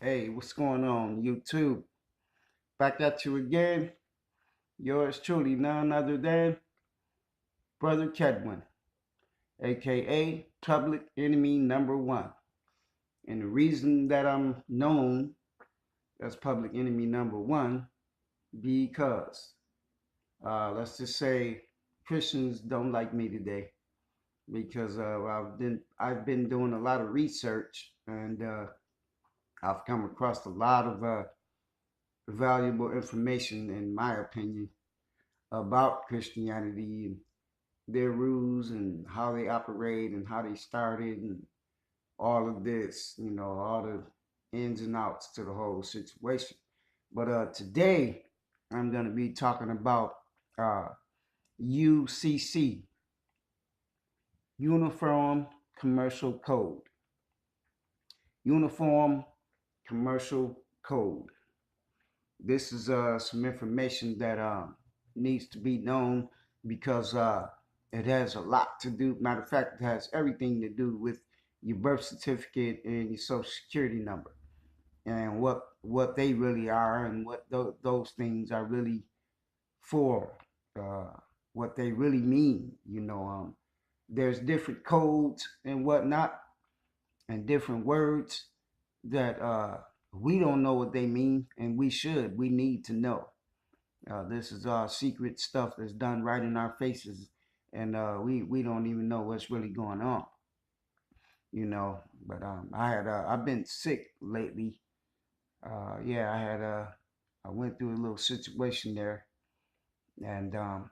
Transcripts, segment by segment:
Hey, what's going on, YouTube? Back at you again. Yours truly, none other than Brother Kedwin, aka Public Enemy Number One. And the reason that I'm known as Public Enemy Number One, because let's just say Christians don't like me today, because I've been doing a lot of research, and I've come across a lot of valuable information, in my opinion, about Christianity and their rules and how they operate and how they started and all of this, all the ins and outs to the whole situation. But today I'm going to be talking about uh, UCC, Uniform Commercial Code. Uniform Commercial Code. This is some information that needs to be known because it has a lot to do. Matter of fact, it has everything to do with your birth certificate and your social security number, and what they really are, and what those things are really for, uh, what they really mean. There's different codes and whatnot, and different words that we don't know what they mean, and we need to know. This is secret stuff that's done right in our faces, and we don't even know what's really going on, you know. But I've been sick lately. Yeah, I went through a little situation there, and I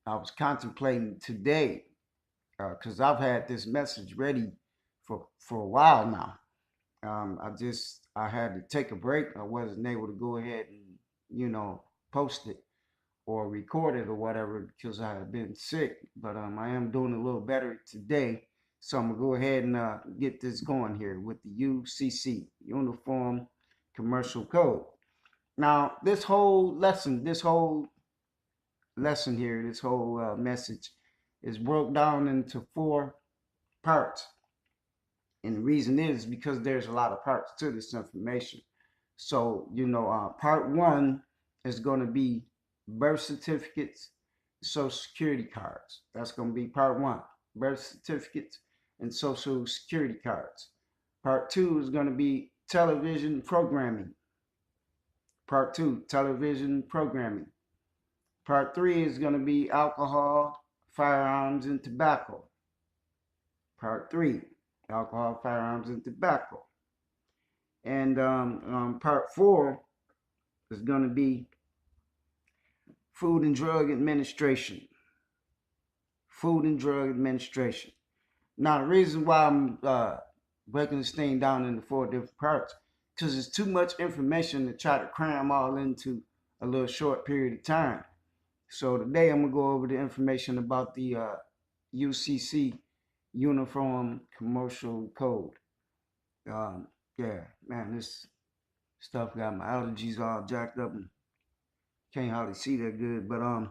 was contemplating today because I've had this message ready for a while now. I had to take a break. I wasn't able to go ahead and post it or record it or whatever because I had been sick. But I am doing a little better today. So I'm gonna go ahead and get this going here with the UCC, Uniform Commercial Code. Now, this whole lesson here, this whole message is broke down into four parts. And the reason is because there's a lot of parts to this information. So, part one is going to be birth certificates, social security cards. That's going to be part one, birth certificates and social security cards. Part two is going to be television programming. Part two, television programming. Part three is going to be alcohol, firearms, and tobacco. Part three, alcohol, firearms, and tobacco. And part four is going to be Food and Drug Administration. Food and Drug Administration. Now, the reason why I'm breaking this thing down into four different parts, because it's too much information to try to cram all into a little short period of time. So today I'm gonna go over the information about the UCC, Uniform Commercial Code. Yeah, man, this stuff got my allergies all jacked up and can't hardly see that good. But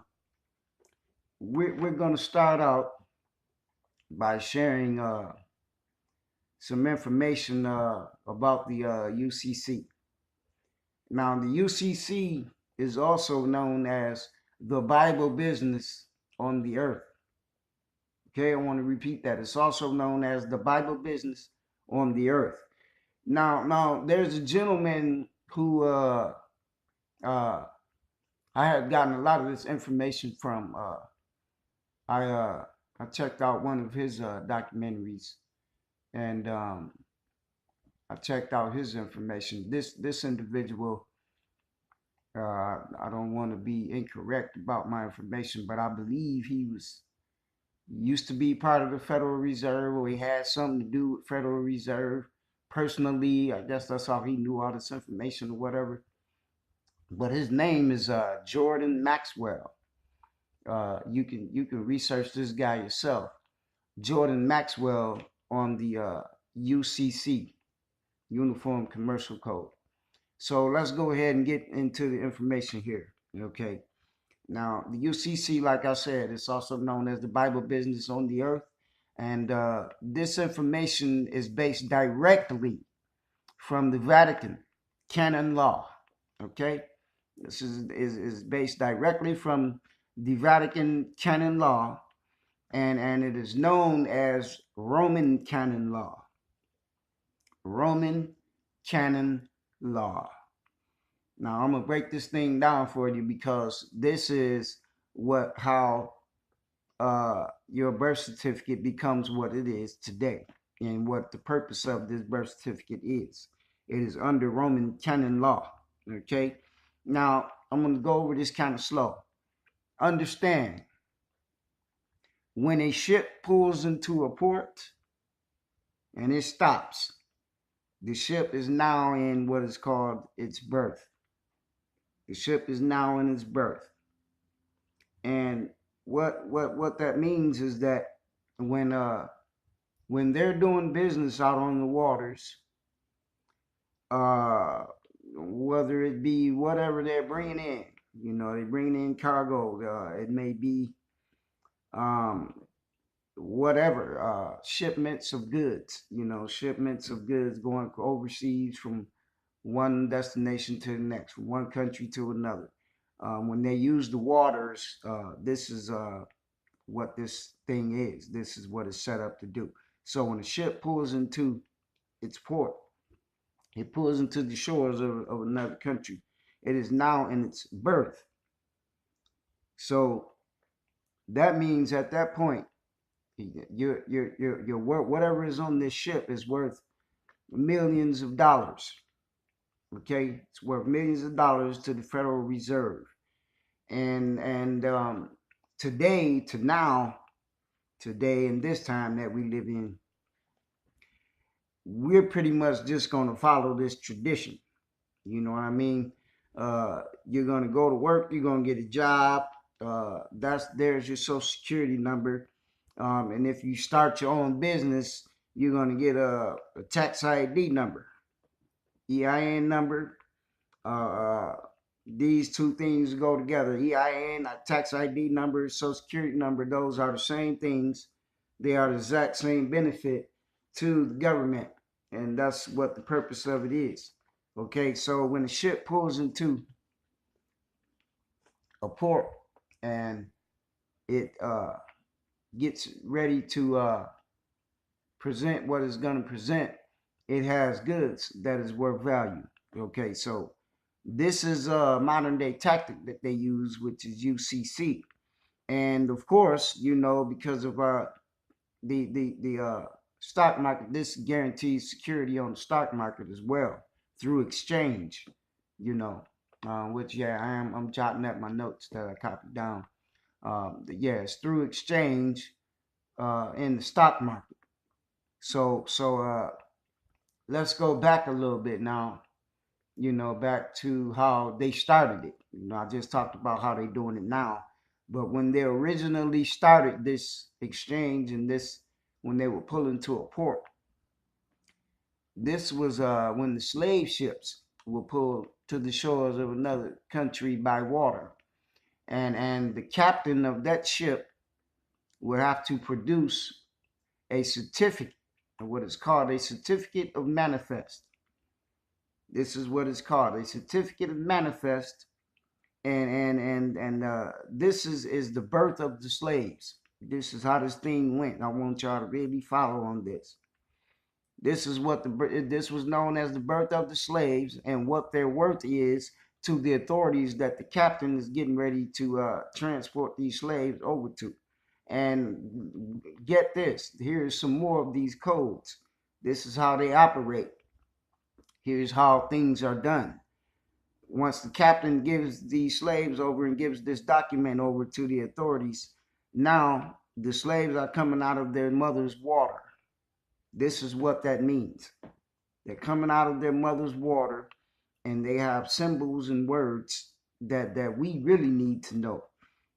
we're gonna start out by sharing some information about the UCC. Now, the UCC is also known as the Bible business on the earth. Okay, I want to repeat that. It's also known as the Bible business on the earth. Now, there's a gentleman who uh, I had gotten a lot of this information from. I uh, I checked out one of his documentaries, and I checked out his information. This individual, I don't want to be incorrect about my information, but I believe he used to be part of the Federal Reserve, or he had something to do with Federal Reserve. Personally, I guess that's how he knew all this information or whatever. But his name is Jordan Maxwell. You can research this guy yourself. Jordan Maxwell on the UCC, Uniform Commercial Code. So let's go ahead and get into the information here. Okay. Now, the UCC, like I said, is also known as the Bible business on the earth. And this information is based directly from the Vatican. canon law. Okay, this is based directly from the Vatican canon law, and it is known as Roman canon law. Roman canon law. Now I'm gonna break this thing down for you because this is how your birth certificate becomes what it is today, and what the purpose of this birth certificate is. It is under Roman canon law. Okay. Now I'm gonna go over this kind of slow. Understand, when a ship pulls into a port and it stops, the ship is now in what is called its berth. The ship is now in its berth. And what that means is that when they're doing business out on the waters, uh, whether it be whatever they're bringing in, they bring in cargo. It may be um, whatever, shipments of goods. Shipments of goods going overseas from one destination to the next, from one country to another. When they use the waters, this is what this thing is. This is what it's set up to do. So when a ship pulls into its port, it pulls into the shores of another country. It is now in its berth. So that means at that point, your work, whatever is on this ship, is worth millions of dollars. Okay, it's worth millions of dollars to the Federal Reserve. And today to now, today in this time that we live in, we're pretty much just going to follow this tradition. You know what I mean? You're going to go to work, you're going to get a job. There's your social security number. And if you start your own business, you're going to get a tax ID number, EIN number. These two things go together. EIN, tax ID number, social security number, those are the same things. They are the exact same benefit to the government. And that's what the purpose of it is. Okay, so when a ship pulls into a port and it gets ready to present what it's going to present, it has goods that is worth value. Okay, so this is a modern day tactic that they use, which is UCC. And of course, because of the stock market, this guarantees security on the stock market as well through exchange. Which I'm jotting up my notes that I copied down. It's through exchange in the stock market. So let's go back a little bit now. Back to how they started it. I just talked about how they're doing it now, but when they originally started this exchange and when they were pulling to a port, this was when the slave ships were pulled to the shores of another country by water, and the captain of that ship would have to produce a certificate, what is called a certificate of manifest. This is what it's called, a certificate of manifest, and this is the birth of the slaves. This is how this thing went. I want y'all to really follow on this. This is what this was known as the birth of the slaves, and what their worth is to the authorities that the captain is getting ready to transport these slaves over to. And get this, here's some more of these codes. This is how they operate. Here's how things are done. Once the captain gives these slaves over and gives this document over to the authorities, now the slaves are coming out of their mother's water. This is what that means. They're coming out of their mother's water, and they have symbols and words that we really need to know.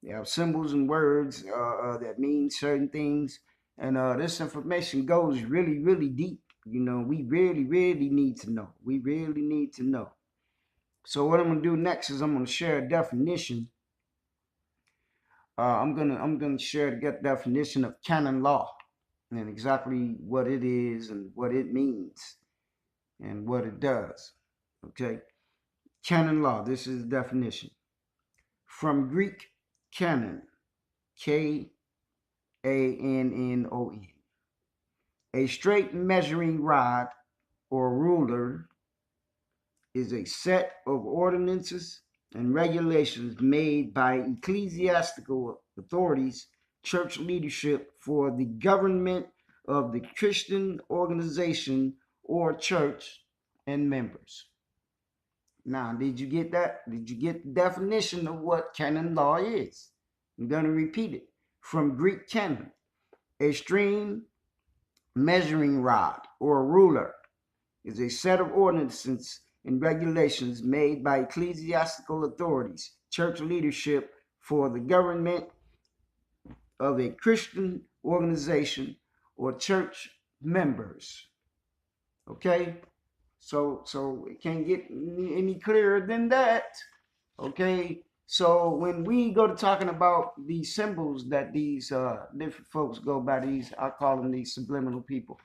They have symbols and words that mean certain things, and this information goes really, really deep. We really, really need to know. We really need to know. So what I'm gonna do next is I'm gonna share a definition. I'm gonna share the definition of canon law, and exactly what it is and what it means and what it does. Okay. Canon law. This is the definition. From Greek canon, Kannon. A straight measuring rod or ruler is a set of ordinances and regulations made by ecclesiastical authorities, church leadership for the government of the Christian organization or church and members. Now, did you get that? Did you get the definition of what canon law is? I'm going to repeat it. From Greek canon, a string measuring rod or ruler is a set of ordinances and regulations made by ecclesiastical authorities, church leadership for the government of a Christian organization or church members. Okay? So it can't get any clearer than that. Okay? So when we go to talking about these symbols that these different folks go by, these I call them these subliminal people,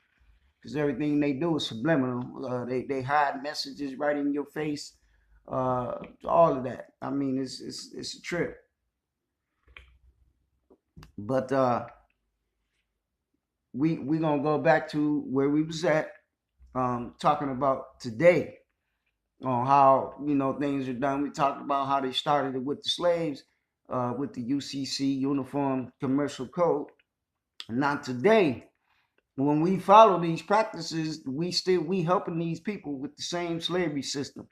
because everything they do is subliminal. They hide messages right in your face. All of that. I mean, it's a trip. But we gonna go back to where we was at, talking about today on how things are done. We talked about how they started it with the slaves, with the UCC Uniform Commercial Code. Not today. When we follow these practices, we helping these people with the same slavery system,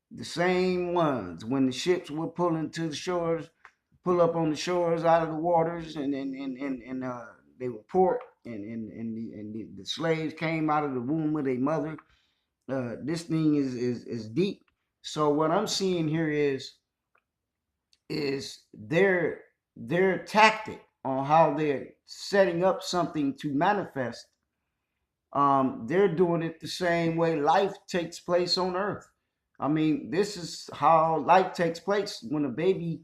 the same ones. When the ships were pulling to the shores, pull up on the shores out of the waters, and they were port, and the slaves came out of the womb of their mother. This thing is deep. So what I'm seeing here is their tactic on how they're setting up something to manifest. They're doing it the same way life takes place on earth. I mean, this is how life takes place when a baby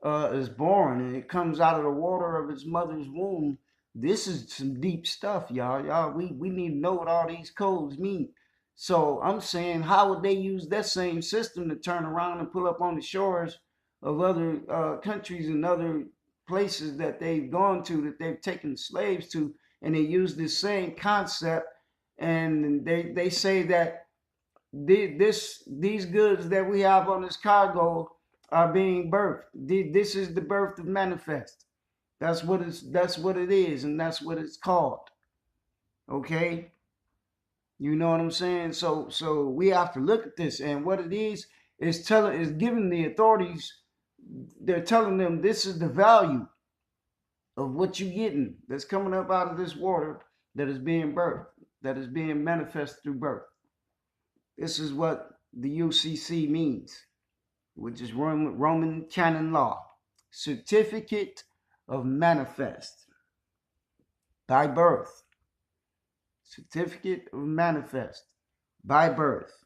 is born and it comes out of the water of its mother's womb. This is some deep stuff, y'all. We need to know what all these codes mean. So I'm saying, how would they use that same system to turn around and pull up on the shores of other countries and other places that they've gone to, that they've taken slaves to, and they use this same concept, and they say that these goods that we have on this cargo are being birthed. This is the birth of manifest. That's what it is, and that's what it's called. Okay? You know what I'm saying? So we have to look at this, and what it is giving the authorities, they're telling them this is the value of what you're getting that's coming up out of this water that is being birthed, that is being manifest through birth. This is what the UCC means, which is Roman canon law. Certificate of manifest by birth. Certificate of manifest by birth.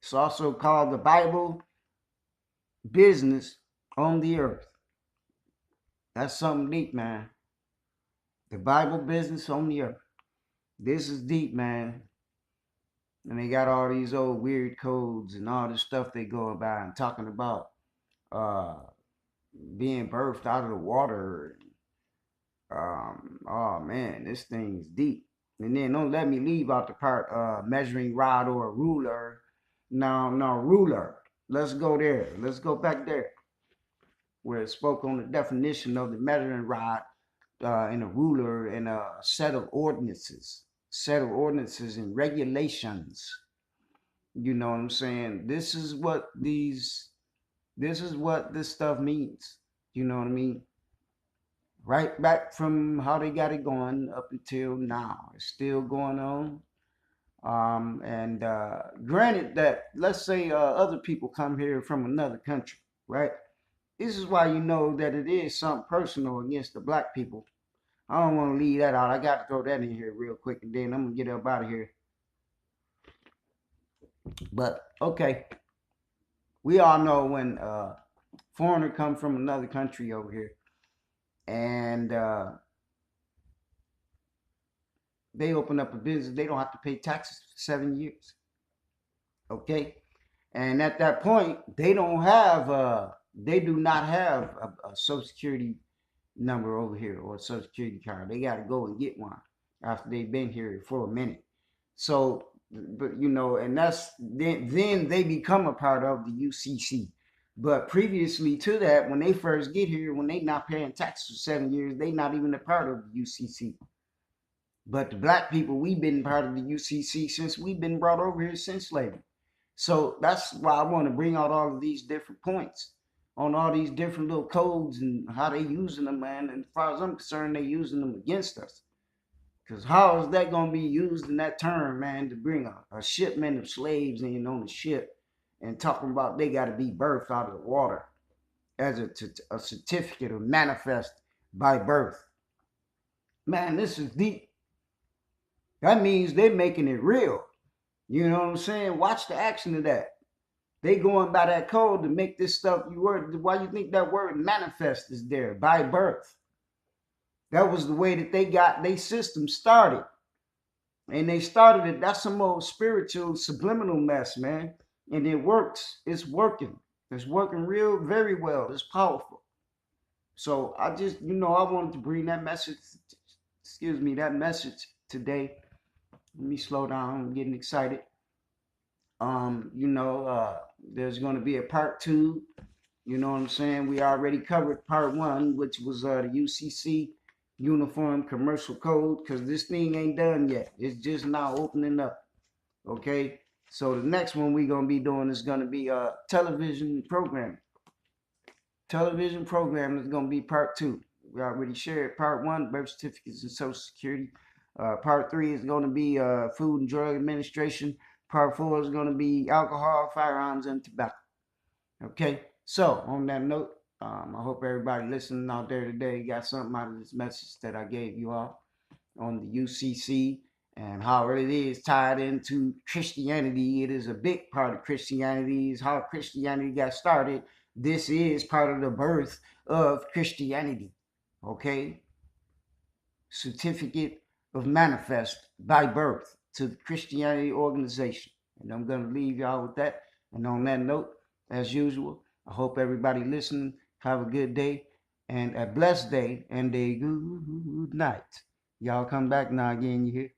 It's also called the Bible business on the earth. That's something deep, man. The Bible business on the earth. This is deep, man. And they got all these old weird codes and all this stuff they go about and talking about being birthed out of the water. Oh man, this thing's deep. And then don't let me leave out the part measuring rod or ruler. No, ruler. Let's go there. Let's go back there where it spoke on the definition of the measuring rod and a ruler and a set of ordinances, and regulations. You know what I'm saying? This is what this stuff means. You know what I mean? Right back from how they got it going up until now. It's still going on. And granted that, let's say other people come here from another country, right? This is why you know that it is something personal against the black people. I don't want to leave that out. I got to throw that in here real quick, and then I'm going to get up out of here. But, okay. We all know when a foreigner comes from another country over here, and they open up a business, they don't have to pay taxes for 7 years. Okay, and at that point, they don't have they do not have a Social Security number over here or a Social Security card. They got to go and get one after they've been here for a minute. So, but you know, and that's then they become a part of the UCC. But previously to that, when they first get here, when they not paying taxes for 7 years, they not even a part of the UCC. But the black people, we've been part of the UCC since we've been brought over here since slavery. So that's why I want to bring out all of these different points on all these different little codes and how they using them, man. And as far as I'm concerned, they using them against us. Because how is that going to be used in that term, man, to bring a shipment of slaves in on the ship and talking about they got to be birthed out of the water as a certificate of manifest by birth? Man, this is deep. That means they're making it real. You know what I'm saying? Watch the action of that. They going by that code to make this stuff you word. Why you think that word manifest is there? By birth. That was the way that they got their system started. And they started it. That's some old spiritual subliminal mess, man. And it works. It's working. It's working real, very well. It's powerful. So I just, I wanted to bring that message, that message today. Let me slow down. I'm getting excited. There's going to be a part 2. You know what I'm saying? We already covered part 1, which was the UCC Uniform Commercial Code, because this thing ain't done yet. It's just now opening up. Okay? So the next one we're going to be doing is going to be television programming. Television programming is going to be part 2. We already shared part 1, birth certificates and Social Security. Part 3 is going to be Food and Drug Administration. Part 4 is going to be alcohol, firearms, and tobacco. Okay, so on that note, I hope everybody listening out there today got something out of this message that I gave you all on the UCC and how it is tied into Christianity. It is a big part of Christianity, is how Christianity got started. This is part of the birth of Christianity. Okay, certificate of manifest by birth to the Christianity organization. And I'm going to leave y'all with that. And on that note, as usual, I hope everybody listening have a good day and a blessed day and a good night. Y'all come back now again, you hear?